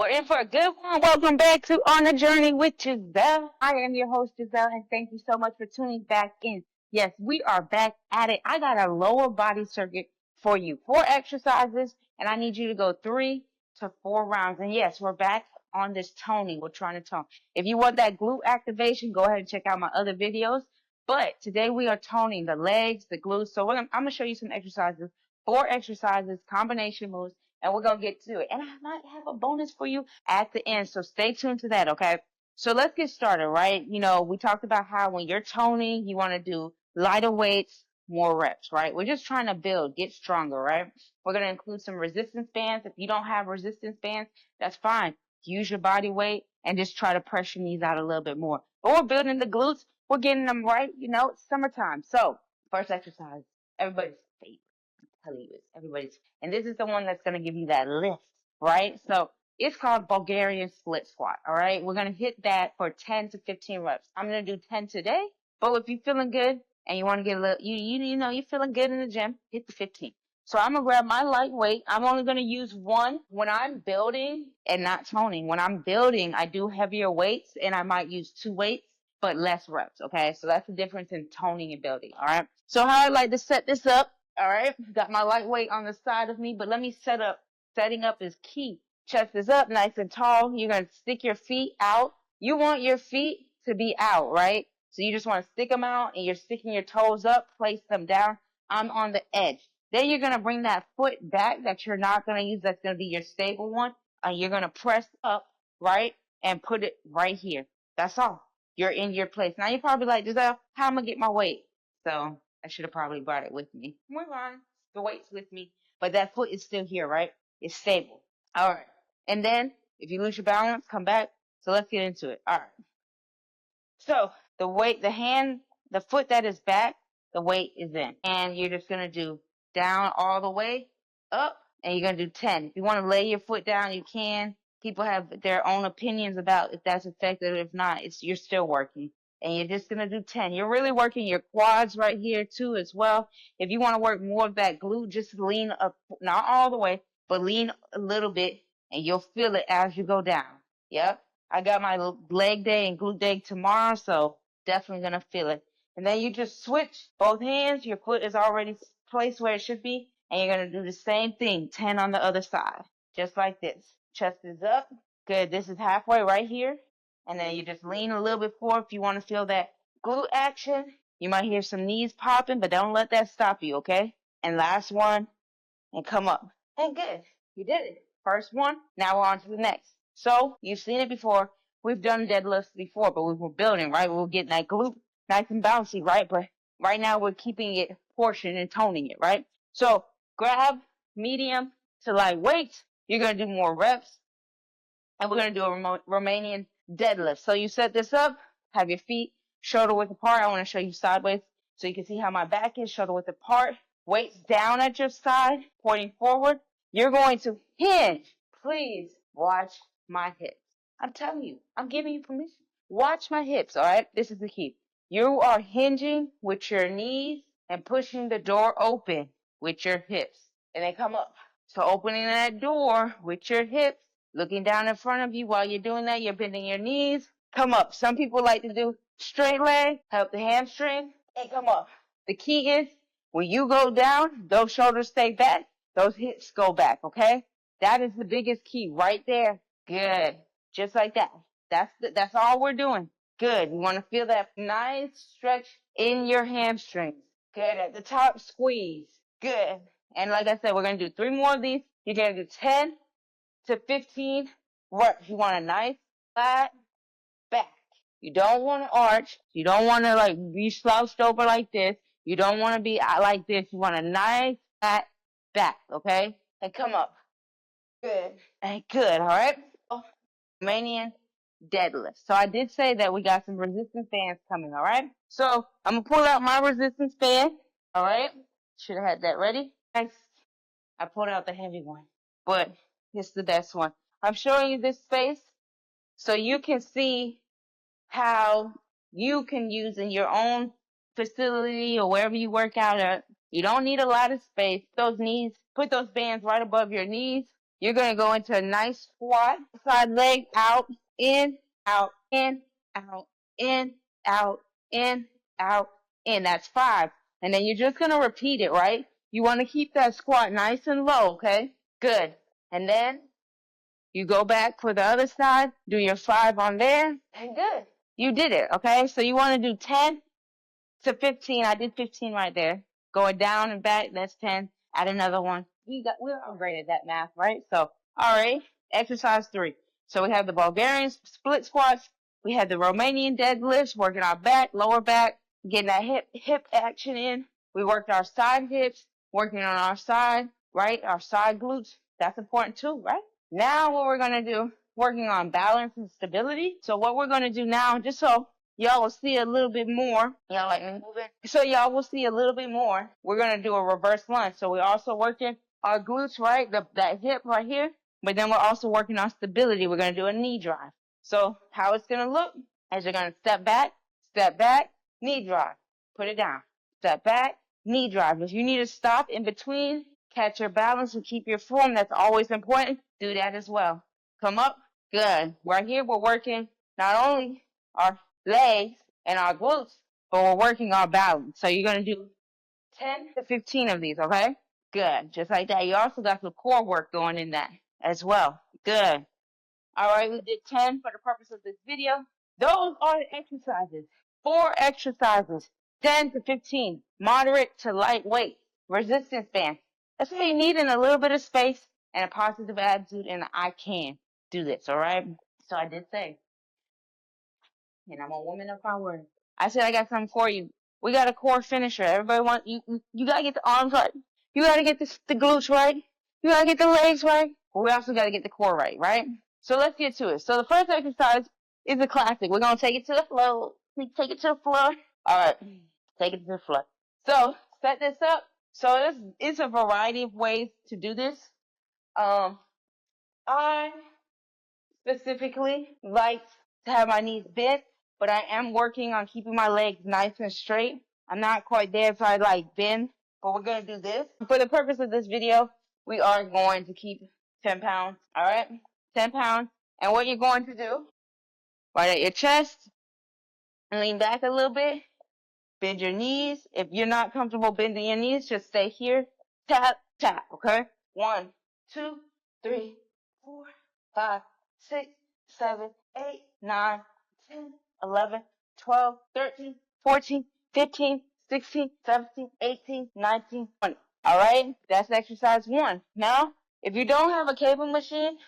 We're in for a good one. Welcome back to On a Journey with Giselle. I am your host, Giselle, and thank you so much for tuning back in. Yes, we are back at it. I got a lower body circuit for you. 4 exercises, and I need you to go 3 to 4 rounds. And yes, we're back on this toning. We're trying to tone. If you want that glute activation, go ahead and check out my other videos. But today we are toning the legs, the glutes. So I'm going to show you some exercises, 4 exercises, combination moves, and we're going to get to it. And I might have a bonus for you at the end, so stay tuned to that, okay? So let's get started, right? You know, we talked about how when you're toning, you want to do lighter weights, more reps, right? We're just trying to build, get stronger, right? We're going to include some resistance bands. If you don't have resistance bands, that's fine. Use your body weight and just try to press your knees out a little bit more. But we're building the glutes. We're getting them right, you know, it's summertime. So, first exercise, everybody's favorite. Tell you this, everybody's, and this is the one that's going to give you that lift, right? So it's called Bulgarian split squat, all right? We're going to hit that for 10 to 15 reps. I'm going to do 10 today, but if you're feeling good and you want to get a little, you know, you're feeling good in the gym, hit the 15. So I'm going to grab my lightweight. I'm only going to use one when I'm building and not toning. When I'm building, I do heavier weights and I might use 2 weights, but less reps, okay? So that's the difference in toning and building, all right? So how I like to set this up, all right, got my lightweight on the side of me, but let me set up. Setting up is key. Chest is up, nice and tall. You're going to stick your feet out. You want your feet to be out, right? So you just want to stick them out, and you're sticking your toes up, place them down. I'm on the edge. Then you're going to bring that foot back that you're not going to use. That's going to be your stable one. And you're going to press up, right, and put it right here. That's all. You're in your place. Now you're probably like, Giselle, how am I going to get my weight? So I should have probably brought it with me. Move on. The weight's with me. But that foot is still here, right? It's stable. All right. And then if you lose your balance, come back. So let's get into it. All right. So the weight, the foot that is back, the weight is in. And you're just going to do down all the way up, and you're going to do 10. If you want to lay your foot down, you can. People have their own opinions about if that's effective. If not, you're still working. And you're just going to do 10. You're really working your quads right here too as well. If you want to work more of that glute, just lean up, not all the way, but lean a little bit, and you'll feel it as you go down. Yep. I got my leg day and glute day tomorrow, so definitely going to feel it. And then you just switch both hands. Your foot is already placed where it should be. And you're going to do the same thing, 10 on the other side, just like this. Chest is up. Good. This is halfway right here. And then you just lean a little bit forward if you want to feel that glute action. You might hear some knees popping, but don't let that stop you, okay? And last one, and come up. And good. You did it. First one. Now we're on to the next. So you've seen it before. We've done deadlifts before, but we were building, right? We were getting that glute nice and bouncy, right? But right now we're keeping it portioned and toning it, right? So grab medium to light weight. You're going to do more reps. And we're going to do a Romanian deadlift. So you set this up, have your feet shoulder width apart. I want to show you sideways so you can see how my back is, shoulder width apart. Weights down at your side, pointing forward. You're going to hinge. Please watch my hips. I'm telling you, I'm giving you permission. Watch my hips, all right? This is the key. You are hinging with your knees and pushing the door open with your hips. And then come up. So opening that door with your hips, looking down in front of you. While you're doing that, you're bending your knees. Come up. Some people like to do straight leg, help the hamstring, and come up. The key is when you go down, those shoulders stay back, those hips go back, okay? That is the biggest key right there. Good. Just like that. That's all we're doing. Good. You want to feel that nice stretch in your hamstrings. Good. At the top, squeeze. Good. And like I said, we're going to do 3 more of these. You're going to do 10 to 15 reps. You want a nice flat back. You don't want to arch. You don't want to like be slouched over like this. You don't want to be like this. You want a nice flat back, okay? And come up. Good. And good, all right? Romanian deadlift. So I did say that we got some resistance bands coming, all right? So I'm going to pull out my resistance band, all right? Should have had that ready. Next, I pulled out the heavy one, but it's the best one. I'm showing you this space so you can see how you can use in your own facility or wherever you work out at. You don't need a lot of space. Those knees, put those bands right above your knees. you're going to go into a nice squat, side leg out, in, out, in, out, in, out, in, out, in. That's 5. And then you're just going to repeat it, right? You want to keep that squat nice and low, okay? Good. And then you go back for the other side, do your 5 on there, and good. You did it, okay? So you want to do 10 to 15. I did 15 right there. Going down and back, that's 10. Add another one. We're all great at that math, right? So, all right, exercise 3. So we have the Bulgarian split squats. We have the Romanian deadlifts, working our back, lower back, getting that hip action in. We worked our side hips, working on our side, right? Our side glutes. That's important too, right? Now what we're going to do, working on balance and stability. So what we're going to do now, just so y'all will see a little bit more. Y'all like me moving? So y'all will see a little bit more. We're going to do a reverse lunge. So we're also working our glutes, right? That hip right here. But then we're also working on stability. We're going to do a knee drive. So how it's going to look is you're going to step back, knee drive. Put it down. Step back, knee drive. If you need to stop in between, catch your balance and keep your form, that's always important. Do that as well. Come up. Good. Right here, we're working not only our legs and our glutes, but we're working our balance. So you're going to do 10 to 15 of these, okay? Good. Just like that. You also got some core work going in that as well. Good. All right, we did 10 for the purpose of this video. Those are the exercises. 4 exercises. 10 to 15. Moderate to lightweight. Resistance band. That's what you need in a little bit of space and a positive attitude, and I can do this, all right? So I did say, and I'm a woman of my word. I said I got something for you. We got a core finisher. Everybody want you gotta get the arms right. You gotta get the glutes right. You gotta get the legs right. But we also gotta get the core right, right? So let's get to it. So the first exercise is a classic. We're gonna take it to the floor. Take it to the floor. Alright. Take it to the floor. So set this up. So this is a variety of ways to do this. I specifically like to have my knees bent, but I am working on keeping my legs nice and straight. I'm not quite there, so I like bend, but we're going to do this. For the purpose of this video, we are going to keep 10 pounds, all right? 10 pounds. And what you're going to do, right at your chest, and lean back a little bit, bend your knees. If you're not comfortable bending your knees, just stay here. Tap, tap, okay? 1, 2, 3, 4, 5, 6, 7, 8, 9, 10, 11, 12, 13, 14, 15, 16, 17, 18, 19, 20. All right? That's exercise 1. Now, if you don't have a cable machine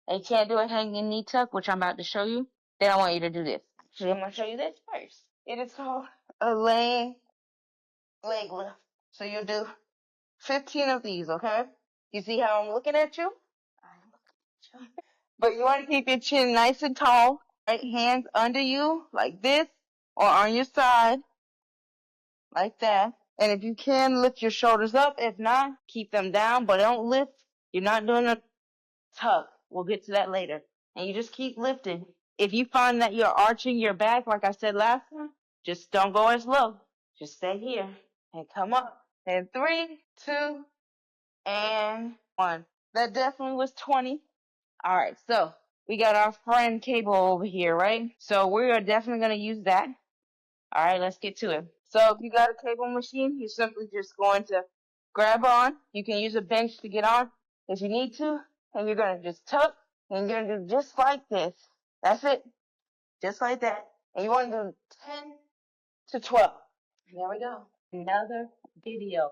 and you can't do a hanging knee tuck, which I'm about to show you, then I want you to do this. Actually, I'm going to show you this first. It is called a leg lift. So you do 15 of these, okay? You see how I'm looking at you? But you want to keep your chin nice and tall. Right, hands under you like this or on your side like that. And if you can, lift your shoulders up. If not, keep them down, but don't lift. You're not doing a tuck. We'll get to that later. And you just keep lifting. If you find that you're arching your back, like I said last time, just don't go as low. Just stay here and come up. And 3, 2, and 1. That definitely was 20. All right, so we got our friend cable over here, right? So we are definitely going to use that. All right, let's get to it. So if you got a cable machine, you're simply just going to grab on. You can use a bench to get on if you need to. And you're going to just tuck, and you're going to do just like this. That's it. Just like that. And you want to do 10 to 12. There we go. Another video.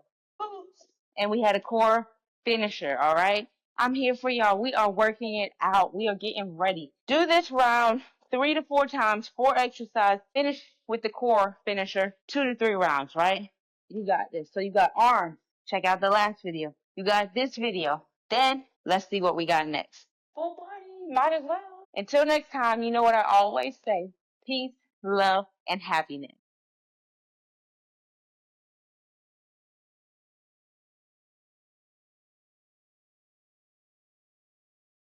And we had a core finisher, all right? I'm here for y'all. We are working it out. We are getting ready. Do this round 3 to 4 times, 4 exercise. Finish with the core finisher, 2 to 3 rounds, right? You got this. So you got arms. Check out the last video. You got this video. Then let's see what we got next. Full body, might as well. Until next time, you know what I always say. Peace, love, and happiness.